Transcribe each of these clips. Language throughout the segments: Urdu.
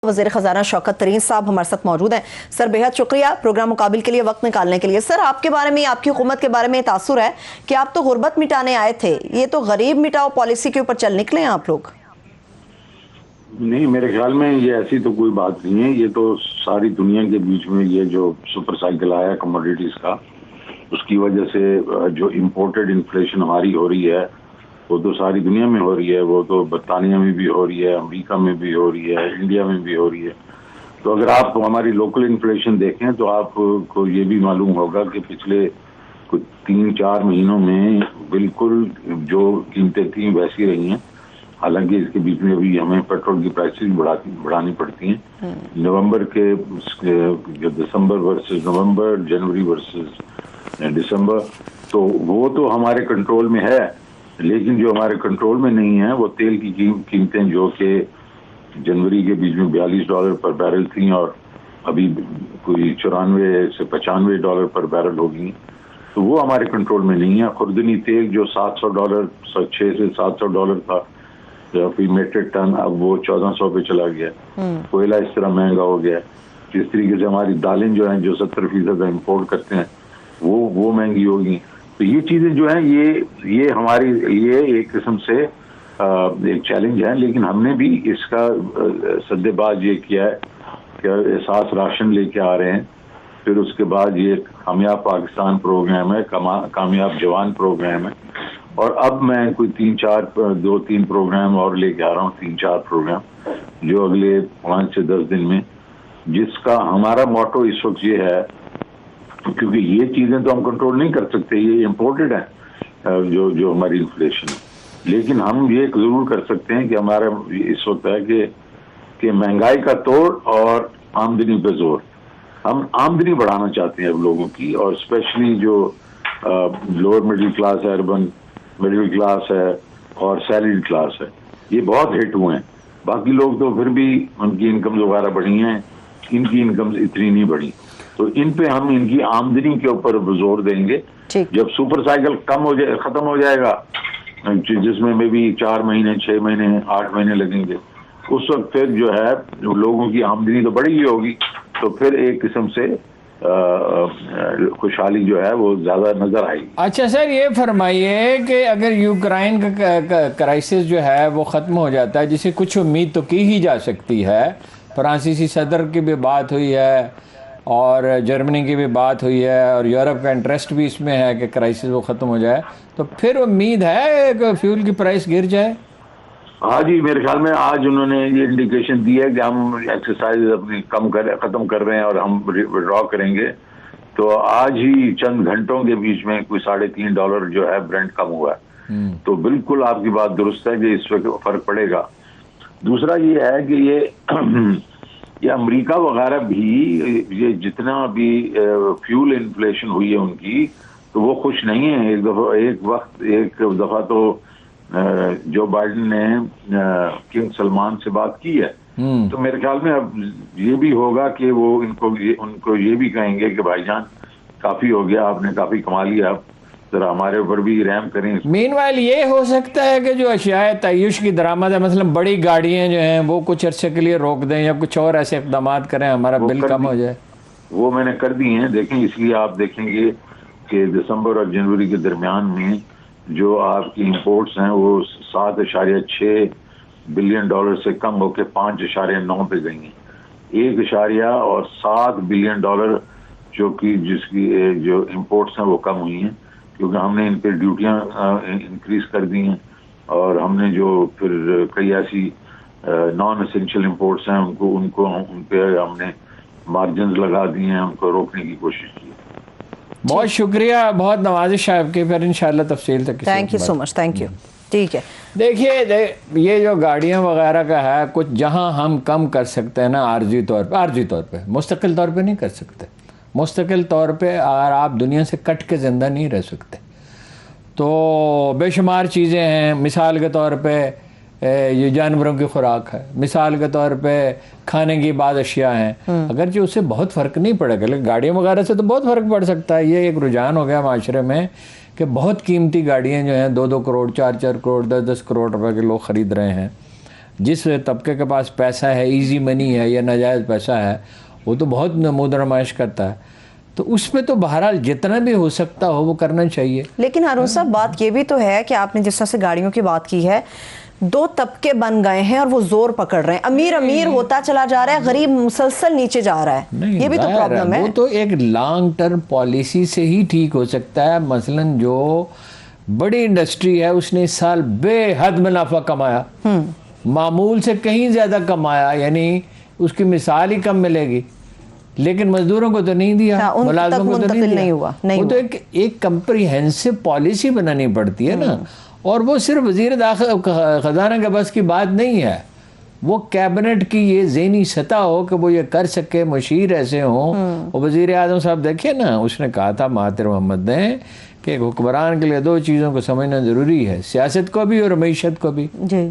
وزیر خزانہ شوکت ترین صاحب ہمارے ساتھ موجود ہیں۔ سر بہت شکریہ پروگرام مقابل کے لیے وقت نکالنے کے لیے۔ سر آپ کے بارے میں، آپ کی حکومت کے بارے میں تاثر ہے کہ آپ تو غربت مٹانے آئے تھے، یہ تو غریب مٹاؤ پالیسی کے اوپر چل نکلے ہیں آپ لوگ۔ نہیں، میرے خیال میں یہ ایسی تو کوئی بات نہیں ہے، یہ تو ساری دنیا کے بیچ میں یہ جو سپر سائیکل آیا کموڈیٹیز کا، اس کی وجہ سے جو امپورٹڈ انفلیشن ہماری ہو رہی ہے وہ تو ساری دنیا میں ہو رہی ہے، وہ تو برطانیہ میں بھی ہو رہی ہے، امریکہ میں بھی ہو رہی ہے، انڈیا میں بھی ہو رہی ہے۔ تو اگر آپ ہماری لوکل انفلیشن دیکھیں تو آپ کو یہ بھی معلوم ہوگا کہ پچھلے کچھ 3-4 مہینوں میں بالکل جو قیمتیں تھیں ویسی رہی ہیں، حالانکہ اس کے بیچ میں ابھی ہمیں پیٹرول کی پرائسز بڑھانی پڑتی ہیں۔ نومبر کے جو دسمبر ورسز نومبر، جنوری ورسز دسمبر، تو وہ تو ہمارے کنٹرول میں ہے، لیکن جو ہمارے کنٹرول میں نہیں ہے وہ تیل کی قیمتیں جو کہ جنوری کے بیچ میں $42 پر بیرل تھیں اور ابھی کوئی 94 سے 95 ڈالر پر بیرل ہو گئی، تو وہ ہمارے کنٹرول میں نہیں ہے۔ خوردنی تیل جو $700 6 سے $700 تھا فی میٹرک ٹن، اب وہ 1400 پہ چلا گیا۔ کوئلہ اس طرح مہنگا ہو گیا، جس طریقے سے ہماری دالیں جو ہیں جو 70% امپورٹ کرتے ہیں وہ مہنگی ہوگی۔ تو یہ چیزیں جو ہیں یہ ہماری یہ ایک قسم سے ایک چیلنج ہے، لیکن ہم نے بھی اس کا سدے باز یہ کیا ہے کہ احساس راشن لے کے آ رہے ہیں، پھر اس کے بعد یہ کامیاب پاکستان پروگرام ہے، کامیاب جوان پروگرام ہے، اور اب میں کوئی 2-3 پروگرام اور لے کے آ رہا ہوں، 3-4 پروگرام جو اگلے 5 سے 10 دن میں، جس کا ہمارا موٹو اس وقت یہ ہے، کیونکہ یہ چیزیں تو ہم کنٹرول نہیں کر سکتے، یہ امپورٹڈ ہیں جو ہماری انفلیشن ہے، لیکن ہم یہ ضرور کر سکتے ہیں کہ ہمارا اس وقت ہے کہ مہنگائی کا توڑ اور آمدنی پہ زور۔ ہم آمدنی بڑھانا چاہتے ہیں اب لوگوں کی، اور اسپیشلی جو لوور مڈل کلاس ہے، اربن مڈل کلاس ہے اور سیلریڈ کلاس ہے، یہ بہت ہٹ ہوئے ہیں۔ باقی لوگ تو پھر بھی ان کی انکمز وغیرہ بڑھی ہیں، ان کی انکمز اتنی نہیں بڑھی، تو ان پہ ہم ان کی آمدنی کے اوپر زور دیں گے۔ جب سپر سائیکل ختم ہو جائے گا، جس میں بھی 4 مہینے 6 مہینے 8 مہینے لگیں گے، اس وقت پھر جو ہے لوگوں کی آمدنی تو بڑی ہی ہوگی، تو پھر ایک قسم سے خوشحالی جو ہے وہ زیادہ نظر آئے گی۔ اچھا سر، یہ فرمائیے کہ اگر یوکرائن کا کرائسس جو ہے وہ ختم ہو جاتا ہے، جسے کچھ امید تو کی ہی جا سکتی ہے، فرانسیسی صدر کی بھی بات ہوئی ہے اور جرمنی کی بھی بات ہوئی ہے، اور یورپ کا انٹرسٹ بھی اس میں ہے کہ کرائسس وہ ختم ہو جائے، تو پھر امید ہے کہ فیول کی پرائس گر جائے؟ ہاں جی، میرے خیال میں آج انہوں نے یہ انڈیکیشن دی ہے کہ ہم ایکسرسائز اپنی ختم کر رہے ہیں اور ہم وڈرا کریں گے، تو آج ہی چند گھنٹوں کے بیچ میں کوئی $3.5 جو ہے برنٹ کم ہوا ہے، تو بالکل آپ کی بات درست ہے کہ اس وقت فرق پڑے گا۔ دوسرا یہ ہے کہ یہ امریکہ وغیرہ بھی یہ جتنا بھی فیول انفلیشن ہوئی ہے ان کی، تو وہ خوش نہیں ہے۔ ایک دفعہ تو جو بائیڈن نے کنگ سلمان سے بات کی ہے، تو میرے خیال میں اب یہ بھی ہوگا کہ وہ ان کو یہ بھی کہیں گے کہ بھائی جان کافی ہو گیا، آپ نے کافی کما لیا، اب ذرا ہمارے اوپر بھی رحم کریں۔ مین وائل یہ ہو سکتا ہے کہ جو اشیاء تعیش کی درآمد ہے، مثلا بڑی گاڑیاں جو ہیں وہ کچھ عرصے کے لیے روک دیں یا کچھ اور ایسے اقدامات کریں، ہمارا بل کم ہو جائے۔ وہ میں نے کر دی ہیں، دیکھیں، اس لیے آپ دیکھیں گے کہ دسمبر اور جنوری کے درمیان میں جو آپ کی امپورٹس ہیں وہ $7.6 بلین سے کم ہو کے $5.9 پہ گئی ہیں۔ $1.7 بلین جس کی جو امپورٹس ہیں وہ کم ہوئی ہیں، کیونکہ ہم نے ان پہ ڈیوٹیاں انکریز کر دی ہیں، اور ہم نے جو پھر کئی ایسی نان اسینشیل امپورٹس ہیں ان پہ ہم نے مارجنز لگا دی ہیں، ان کو روکنے کی کوشش کی۔ بہت شکریہ، بہت نوازش ہے آپ کی، پھر انشاءاللہ تفصیل تک۔ Thank you so much, thank you. ٹھیک ہے، دیکھیے یہ جو گاڑیاں وغیرہ کا ہے، کچھ جہاں ہم کم کر سکتے ہیں نا، عارضی طور پہ مستقل طور پہ نہیں کر سکتے۔ مستقل طور پہ اگر آپ دنیا سے کٹ کے زندہ نہیں رہ سکتے، تو بے شمار چیزیں ہیں۔ مثال کے طور پہ یہ جانوروں کی خوراک ہے، مثال کے طور پہ کھانے کی بعض اشیاء ہیں، اگرچہ اس سے بہت فرق نہیں پڑے گا، لیکن گاڑیوں وغیرہ سے تو بہت فرق پڑ سکتا ہے۔ یہ ایک رجحان ہو گیا معاشرے میں کہ بہت قیمتی گاڑیاں جو ہیں 2-2 کروڑ 4-4 کروڑ 10-10 کروڑ روپے کے لوگ خرید رہے ہیں، جس طبقے کے پاس پیسہ ہے، ایزی منی ہے یا ناجائز پیسہ ہے، وہ تو بہت نمود نمائش کرتا ہے. تو اس میں تو بہرحال جتنا بھی ہو سکتا ہو وہ کرنا چاہیے. لیکن ہارون صاحب بات یہ بھی تو ہے کہ آپ نے جس طرح سے گاڑیوں کی بات کی ہے، دو طبقے بن گئے ہیں اور وہ زور پکڑ رہے ہیں. امیر ہوتا چلا جا رہا ہے، غریب مسلسل نیچے جا رہا ہے. یہ بھی تو پرابلم ہے. وہ تو ایک لانگ ٹرم پالیسی سے ہی ٹھیک ہو سکتا ہے. مثلاً جو بڑی انڈسٹری ہے اس نے اس سال بے حد منافع کمایا، معمول سے کہیں زیادہ کمایا، یعنی اس کی مثال ہی کم ملے گی، لیکن مزدوروں کو تو نہیں دیا، ملازموں کو تو نہیں ہوا. وہ تو ایک کمپریہنسو پالیسی بنانی پڑتی ہے نا. اور وہ صرف وزیر خزانہ کے بس کی بات نہیں ہے، وہ کیبنٹ کی یہ ذہنی سطح ہو کہ وہ یہ کر سکے، مشیر ایسے ہوں. وہ وزیر اعظم صاحب دیکھیں نا، اس نے کہا تھا مہاتیر محمد نے کہ ایک حکمران کے لیے دو چیزوں کو سمجھنا ضروری ہے، سیاست کو بھی اور معیشت کو بھی. جی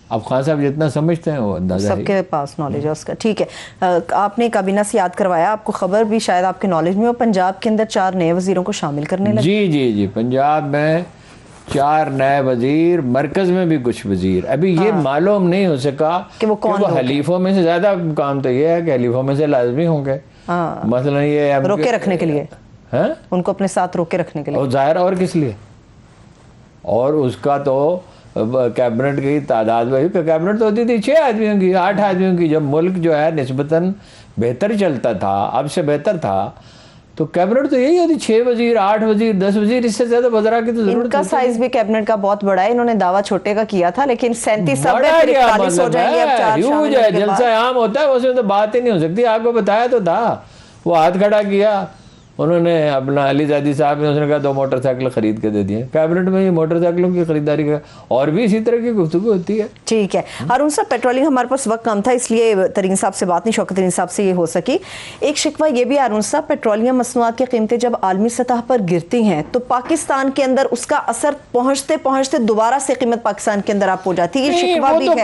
اب خان صاحب جتنا سمجھتے ہیں وہ اندازہ سب کے پاس نالج ہے اس کا. ٹھیک ہے، آپ نے کابینہ سے یاد کروایا، آپ کو خبر بھی شاید آپ کے نالج میں ہو، پنجاب کے اندر 4 نئے وزیروں کو شامل کرنے لگے. جی پنجاب میں 4 نئے وزیر، مرکز میں بھی کچھ وزیر. ابھی یہ معلوم نہیں ہو سکا کہ وہ حلیفوں میں سے، زیادہ کام تو یہ ہے کہ حلیفوں میں سے لازمی ہوں گے. مثلا یہ روکے رکھنے کے لیے، ان کو اپنے ساتھ روکے رکھنے کے لیے. اور ظاہر اور کس لیے؟ اور اس کا تو کیبنٹ کی تعداد میں، کیبنٹ تو ہوتی تھی 6 آدمیوں کی، 8 آدمیوں کی. جب ملک جو ہے نسبتاً بہتر چلتا تھا، اب سے بہتر تھا، تو کیبنٹ تو یہی ہوتی 6 وزیر، 8 وزیر، 10 وزیر. اس سے زیادہ وزراء کی تو ضرورت. ان کا سائز بھی کیبنٹ کا بہت بڑا ہے. انہوں نے دعویٰ چھوٹے کا کیا تھا، لیکن 37 سب میں پھر 41 ہو جائیں گے. اب 4 شامل ہونے کے بعد جلسہ عام ہوتا ہے، اس میں تو بات ہی نہیں ہو سکتی. آپ کو بتایا تو تھا، وہ ہاتھ کھڑا کیا انہوں نے اپنا علی زادی صاحب نے، اس نے کہا 2 موٹر سائیکل خرید کے دے دیے. کیبنٹ میں یہ موٹر سائیکلوں کی خریداری کا اور بھی اسی طرح کی گفتگو ہوتی ہے. ٹھیک ہے ہارون صاحب، پیٹرولنگ ہمارے پاس وقت کم تھا، اس لیے ترین صاحب سے بات نہیں، شوکت ترین صاحب سے یہ ہو سکی. ایک شکوہ یہ بھی ہارون صاحب، پیٹرولیم مصنوعات کی قیمتیں جب عالمی سطح پر گرتی ہیں تو پاکستان کے اندر اس کا اثر پہنچتے پہنچتے دوبارہ سے قیمت پاکستان کے اندر آپ ہو جاتی ہے. یہ شکوہ بھی ہے.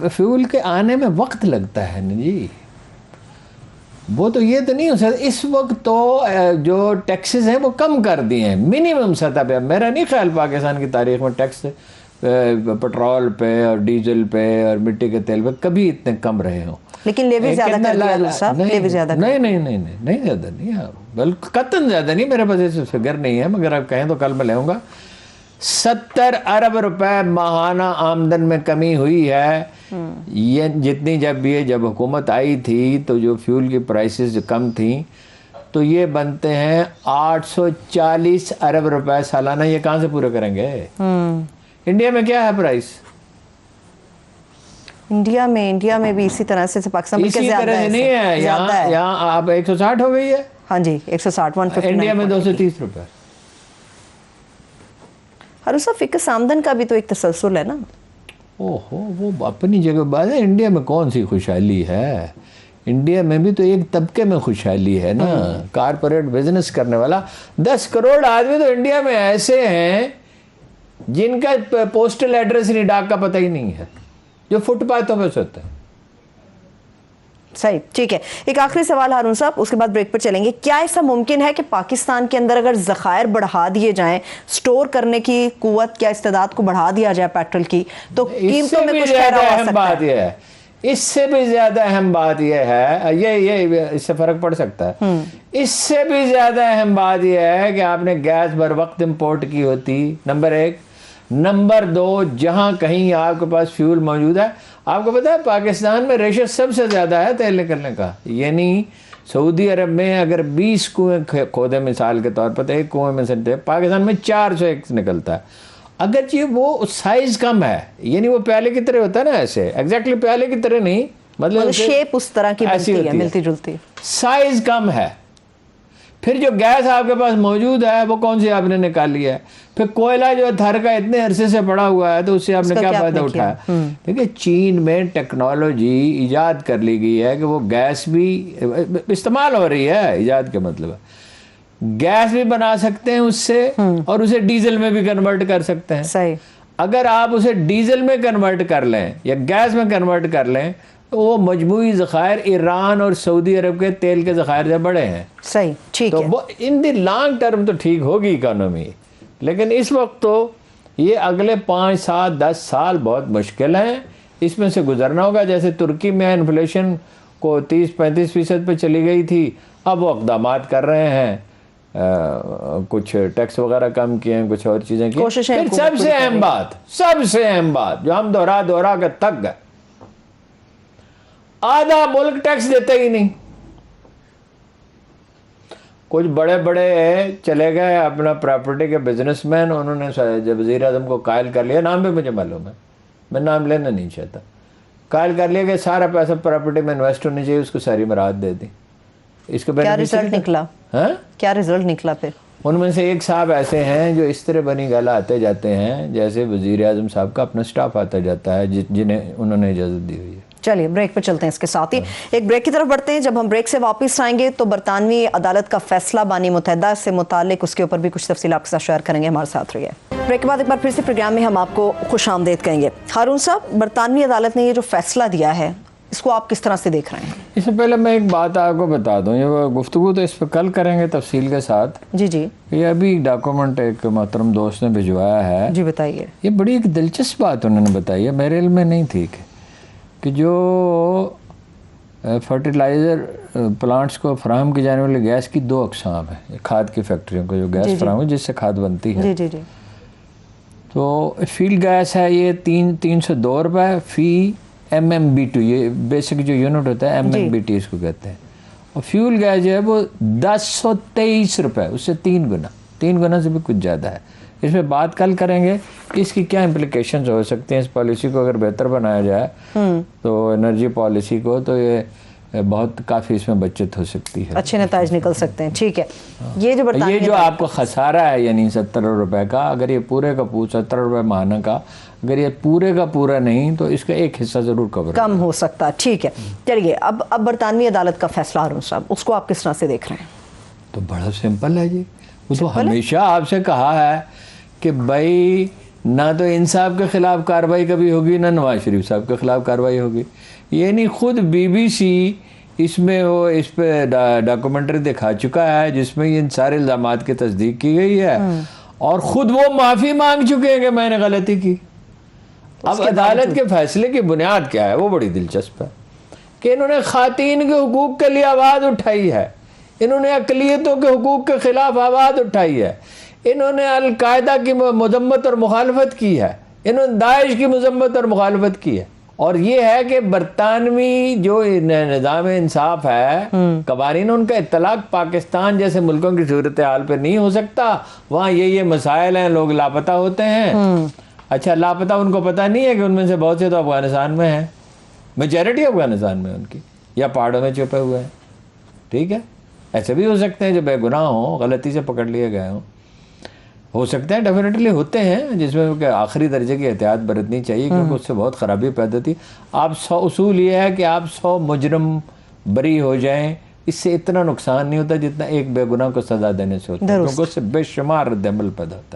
فیول کے آنے میں وقت لگتا ہے نا جی. وہ تو یہ تو نہیں ہو سکتا. اس وقت تو جو ٹیکسز ہیں وہ کم کر دیے ہیں منیمم سطح پہ. میرا نہیں خیال پاکستان کی تاریخ میں ٹیکس پٹرول پہ اور ڈیزل پہ اور مٹی کے تیل پہ کبھی اتنے کم رہے ہوں. لیکن لیوی زیادہ کر دیا صاحب، لیوی زیادہ نہیں زیادہ نہیں، بلکہ قطعاً زیادہ نہیں. میرے پاس ایسے فگر نہیں ہے، مگر آپ کہیں تو کل میں لے گا. 70 ارب روپے ماہانہ آمدن میں کمی ہوئی ہے. یہ جتنی جب حکومت آئی تھی تو جو فیول کی پرائسز کم تھیں تو یہ بنتے ہیں 840 ارب روپے سالانہ. یہ کہاں سے پورے کریں گے؟ انڈیا میں کیا ہے پرائس؟ انڈیا میں بھی اسی طرح سے پاکستان میں اسی طرح سے نہیں ہے. یہاں آپ 160 ہو گئی ہے. ہاں جی 160 159. انڈیا میں 230 روپے. ہر صاحب فکس آمدن کا بھی تو ایک تسلسل ہے نا. وہ اپنی جگہ بات ہے. انڈیا میں کون سی خوشحالی ہے؟ انڈیا میں بھی تو ایک طبقے میں خوشحالی ہے نا، کارپوریٹ بزنس کرنے والا. 10 کروڑ آدمی تو انڈیا میں ایسے ہیں جن کا پوسٹل ایڈریس نہیں، ڈاک کا پتہ ہی نہیں ہے، جو فٹ پاتھوں پہ سوتے ہیں. صحیح، ٹھیک ہے. ایک آخری سوال ہارون صاحب، اس کے بعد بریک پر چلیں گے. کیا ایسا ممکن ہے کہ پاکستان کے اندر اگر ذخائر بڑھا دیے جائیں، سٹور کرنے کی قوت یا استعداد کو بڑھا دیا جائے پیٹرول کی، تو قیمتوں میں کچھ ٹھہراؤ آ سکتا ہے؟ اس سے بھی زیادہ اہم بات یہ ہے، یہ اس سے فرق پڑ سکتا ہے. اس سے بھی زیادہ اہم بات یہ ہے کہ آپ نے گیس بر وقت امپورٹ کی ہوتی، نمبر 1. نمبر 2، جہاں کہیں آپ کے پاس فیول موجود ہے. آپ کو پتا ہے پاکستان میں ریشو سب سے زیادہ ہے تیل نکلنے کا. یعنی سعودی عرب میں اگر 20 کنویں کھودے مثال کے طور پر، ایک کنویں میں سے پاکستان میں 401 نکلتا ہے. اگرچہ وہ سائز کم ہے، یعنی وہ پیالے کی طرح ہوتا ہے نا، ایسے ایگزیکٹلی پیالے کی طرح نہیں، مطلب شیپ اس طرح کی بنتی ہے، ملتی جلتی، سائز کم ہے. پھر جو گیس آپ کے پاس موجود ہے وہ کون سی آپ نے نکالی ہے؟ پھر کوئلہ جو تھر کا اتنے عرصے سے پڑا ہوا ہے تو اس سے آپ نے کیا فائدہ اٹھایا؟ دیکھیں چین میں ٹیکنالوجی ایجاد کر لی گئی ہے کہ وہ گیس بھی استعمال ہو رہی ہے. ایجاد کا مطلب ہے گیس بھی بنا سکتے ہیں اس سے، اور اسے ڈیزل میں بھی کنورٹ کر سکتے ہیں. صحیح. اگر آپ اسے ڈیزل میں کنورٹ کر لیں یا گیس میں کنورٹ کر لیں تو وہ مجموعی ذخائر ایران اور سعودی عرب کے تیل کے ذخائر سے بڑے ہیں. صحیح، ٹھیک ہے. تو وہ ان دی لانگ ٹرم تو ٹھیک ہوگی اکانومی، لیکن اس وقت تو یہ اگلے 5 7 10 سال بہت مشکل ہیں، اس میں سے گزرنا ہوگا. جیسے ترکی میں انفلیشن کو 30-35% پہ چلی گئی تھی، اب وہ اقدامات کر رہے ہیں، کچھ ٹیکس وغیرہ کم کیے ہیں، کچھ اور چیزیں کی. پھر سب سے اہم بات جو ہم دوہرا کے تک گئے، آدھا ملک ٹیکس دیتے ہی نہیں. کچھ بڑے چلے گئے اپنا پراپرٹی کے بزنس مین، انہوں نے جب وزیر اعظم کو قائل کر لیا، نام بھی مجھے معلوم ہے، میں نام لینا نہیں چاہتا، قائل کر لیا کہ سارا پیسہ پراپرٹی میں انویسٹ ہونی چاہیے، اس کو ساری مراد دے دی. اس کا کیا رزلٹ نکلا؟ کیا رزلٹ نکلا پھر؟ ان میں سے ایک صاحب ایسے ہیں جو اس طرح بنی گالا آتے جاتے ہیں جیسے وزیر اعظم صاحب کا اپنا سٹاف آتا جاتا ہے، جنہیں انہوں نے اجازت دی ہوئی ہے. چلیے بریک پہ چلتے ہیں. اس کے ساتھ ہی ایک بریک کی طرف بڑھتے ہیں. جب ہم بریک سے واپس آئیں گے تو برطانوی عدالت کا فیصلہ بانی متحدہ سے متعلق اس کے اوپر بھی کچھ تفصیلات آپ کے ساتھ شیئر کریں گے. ہمارے ساتھ رہیے. بریک کے بعد ایک بار پھر سے پروگرام میں ہم آپ کو خوش آمدید کہیں گے. ہارون صاحب، برطانوی عدالت نے یہ جو فیصلہ دیا ہے اس کو آپ کس طرح سے دیکھ رہے ہیں؟ اس سے پہلے میں ایک بات آپ کو بتا دوں، یہ گفتگو تو اس پہ کل کریں گے تفصیل کے ساتھ. جی یہ ابھی ڈاکومنٹ ایک محترم دوست نے بھجوایا ہے. جی بتائیے. یہ بڑی ایک دلچسپ بات انہوں نے بتائی ہے، میرے علم میں نہیں تھی کہ جو فرٹیلائزر پلانٹس کو فراہم کی جانے والی گیس کی 2 اقسام ہیں. کھاد کی فیکٹریوں کو جو گیس فراہم ہے جس سے کھاد بنتی ہے، جی تو فیلڈ گیس ہے یہ 302 روپے فی MMBT، یہ بیسک جو یونٹ ہوتا ہے MMBT اس کو کہتے ہیں. اور فیول گیس جو ہے وہ 1023 روپے، اس سے 3 گنا سے بھی کچھ زیادہ ہے. اس میں بات کل کریں گے اس کی کیا امپلیکیشنز ہو سکتے ہیں. اس پالیسی کو اگر بہتر بنایا جائے تو انرجی پالیسی کو، تو یہ بہت کافی اس میں بچت ہو سکتی ہے، اچھے نتائج نکل سکتے ہیں. ٹھیک ہے. یہ جو آپ کو خسارہ ہے یعنی 70 روپے کا، اگر یہ پورے کا 70 روپے ماہانہ کا، اگر یہ پورے کا پورا نہیں تو اس کا ایک حصہ ضرور کم ہو سکتا ہے. ٹھیک ہے. چلیے اب برطانوی عدالت کا فیصلہ ہارون صاحب، اس کو آپ کس طرح سے دیکھ رہے ہیں؟ تو بڑا سمپل ہے جی. وہ تو ہمیشہ آپ سے کہا ہے کہ بھائی نہ تو انصاف کے خلاف کارروائی کبھی ہوگی، نہ نواز شریف صاحب کے خلاف کارروائی ہوگی. یعنی خود BBC اس میں وہ اس پہ ڈاکومنٹری دکھا چکا ہے جس میں ان سارے الزامات کی تصدیق کی گئی ہے، اور خود وہ معافی مانگ چکے ہیں کہ میں نے غلطی کی. اب عدالت کے فیصلے کی بنیاد کیا ہے وہ بڑی دلچسپ ہے کہ انہوں نے خواتین کے حقوق کے لیے آواز اٹھائی ہے، انہوں نے اقلیتوں کے حقوق کے خلاف آواز اٹھائی ہے، انہوں نے القاعدہ کی مذمت اور مخالفت کی ہے، انہوں نے داعش کی مذمت اور مخالفت کی ہے. اور یہ ہے کہ برطانوی جو نظام انصاف ہے، قوانین، ان کا اطلاق پاکستان جیسے ملکوں کی صورتحال پہ نہیں ہو سکتا. وہاں یہ مسائل ہیں، لوگ لاپتہ ہوتے ہیں. اچھا لاپتہ ان کو پتہ نہیں ہے کہ ان میں سے بہت سے تو افغانستان میں ہیں، میجارٹی افغانستان میں ان کی، یا پہاڑوں میں چھپے ہوئے ہیں. ٹھیک ہے، ایسے بھی ہو سکتے ہیں جو بے گناہ ہوں، غلطی سے پکڑ لیے گئے ہوں، ہو سکتے ہیں، ڈیفینیٹلی ہوتے ہیں، جس میں کہ آخری درجے کی احتیاط برتنی چاہیے کیونکہ اس سے بہت خرابی پیدا ہوتی. آپ 100 اصول یہ ہے کہ آپ 100 مجرم بری ہو جائیں، اس سے اتنا نقصان نہیں ہوتا جتنا ایک بے گناہ کو سزا دینے سے ہوتا ہے، کیونکہ اس سے بے شمار رد عمل پیدا ہوتا ہے.